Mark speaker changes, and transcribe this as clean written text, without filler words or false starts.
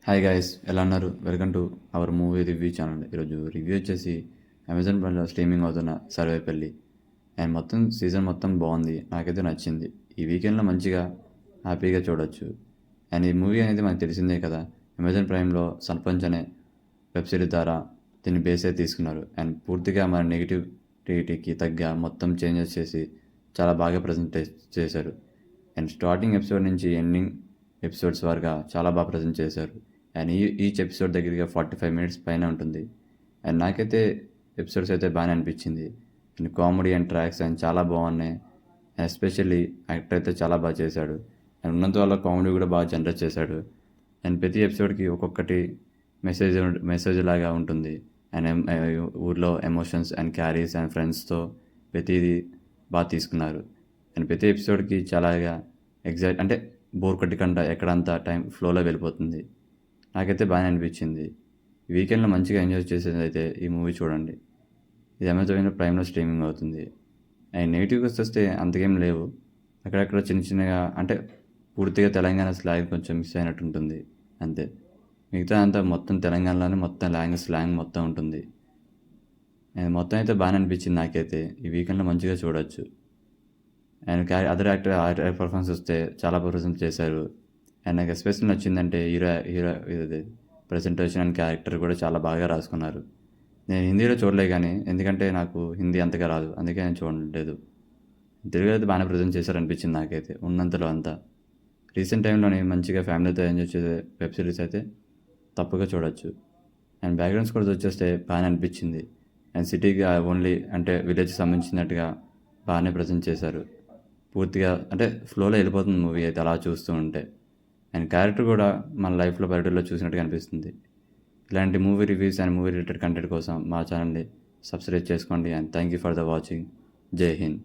Speaker 1: Hi guys, ఎలా ఉన్నారు? Welcome to our movie review channel. ఈరోజు రివ్యూ వచ్చేసి అమెజాన్ ప్రైమ్లో స్ట్రీమింగ్ అవుతున్న సర్వేపల్లి. అండ్ మొత్తం సీజన్ మొత్తం బాగుంది, నాకైతే నచ్చింది. ఈ వీకెండ్లో మంచిగా హ్యాపీగా చూడొచ్చు. అండ్ ఈ మూవీ అనేది మనకు తెలిసిందే కదా, అమెజాన్ ప్రైమ్లో సర్పంచ్ అనే వెబ్ సిరీస్ ద్వారా దీన్ని బేస్ అయితే తీసుకున్నారు. అండ్ పూర్తిగా మన నెగిటివిటీకి తగ్గ మొత్తం చేంజెస్ చేసి చాలా బాగా ప్రజెంట్ చేశారు. అండ్ స్టార్టింగ్ ఎపిసోడ్ నుంచి ఎండింగ్ ఎపిసోడ్స్ వరకు చాలా బాగా ప్రజెంట్ చేశారు. అండ్ ఈచ్ ఎపిసోడ్ దగ్గరగా 45 మినిట్స్ పైన ఉంటుంది. అండ్ నాకైతే ఎపిసోడ్స్ అయితే బాగానే అనిపించింది. And comedy and tracks and చాలా బాగున్నాయి. అండ్ ఎస్పెషల్లీ యాక్టర్ అయితే చాలా బాగా చేశాడు. అండ్ ఉన్నంత వల్ల కామెడీ కూడా బాగా జనరేట్ చేశాడు. అండ్ ప్రతి ఎపిసోడ్కి ఒక్కొక్కటి మెసేజ్ లాగా ఉంటుంది. అండ్ ఊర్లో ఎమోషన్స్ అండ్ క్యారీస్ అండ్ ఫ్రెండ్స్తో ప్రతిదీ బాగా తీసుకున్నారు. అండ్ ప్రతి ఎపిసోడ్కి చాలాగా అంటే బోర్ కొట్టకుండా ఎక్కడంతా టైం ఫ్లోలో వెళ్ళిపోతుంది. నాకైతే బాగానే అనిపించింది. ఈ వీకెండ్లో మంచిగా ఎంజాయ్ చేసేది అయితే ఈ మూవీ చూడండి. ఇది అమెజాన్ ప్రైమ్లో స్ట్రీమింగ్ అవుతుంది. అండ్ నెగిటివ్గా వస్తే అంతకేం లేవు. అక్కడక్కడ చిన్న చిన్నగా అంటే పూర్తిగా తెలంగాణ స్లాంగ్ కొంచెం మిస్ అయినట్టు ఉంటుంది అంతే. మిగతా అంతా మొత్తం తెలంగాణలోనే మొత్తం స్లాంగ్ మొత్తం ఉంటుంది. అండ్ మొత్తం అయితే బాగానే అనిపించింది నాకైతే. ఈ వీకెండ్లో మంచిగా చూడొచ్చు. అండ్ అదర్ యాక్టర్ పర్ఫార్మెన్స్ వస్తే చాలా ప్రజెంట్ చేశారు. అండ్ నాకు ఎస్పెషల్ నచ్చిందంటే హీరో హీరో ఇది ప్రజెంటేషన్ అండ్ క్యారెక్టర్ కూడా చాలా బాగా రాసుకున్నారు. నేను హిందీలో చూడలే కానీ, ఎందుకంటే నాకు హిందీ అంతగా రాదు, అందుకే నేను చూడలేదు. తెలుగులో అయితే బాగానే ప్రజెంట్ చేశారనిపించింది నాకైతే ఉన్నంతలో అంతా. రీసెంట్ టైంలోనే మంచిగా ఫ్యామిలీతో ఎంజాయ్ చేసే వెబ్ సిరీస్ అయితే తప్పుగా చూడొచ్చు. అండ్ బ్యాక్గ్రౌండ్ స్కోర్స్ వచ్చేస్తే బాగానే అనిపించింది. అండ్ సిటీగా ఓన్లీ అంటే విలేజ్కి సంబంధించినట్టుగా బాగానే ప్రజెంట్ చేశారు. పూర్తిగా అంటే ఫ్లోలో వెళ్ళిపోతుంది మూవీ అయితే అలా చూస్తూ ఉంటే. అండ్ క్యారెక్టర్ కూడా మన లైఫ్లో బయటలో చూసినట్టుగా అనిపిస్తుంది. ఇలాంటి movie reviews and movie related content కోసం మా ఛానల్ని సబ్స్క్రైబ్ చేసుకోండి. And thank you for the watching. జై హింద్.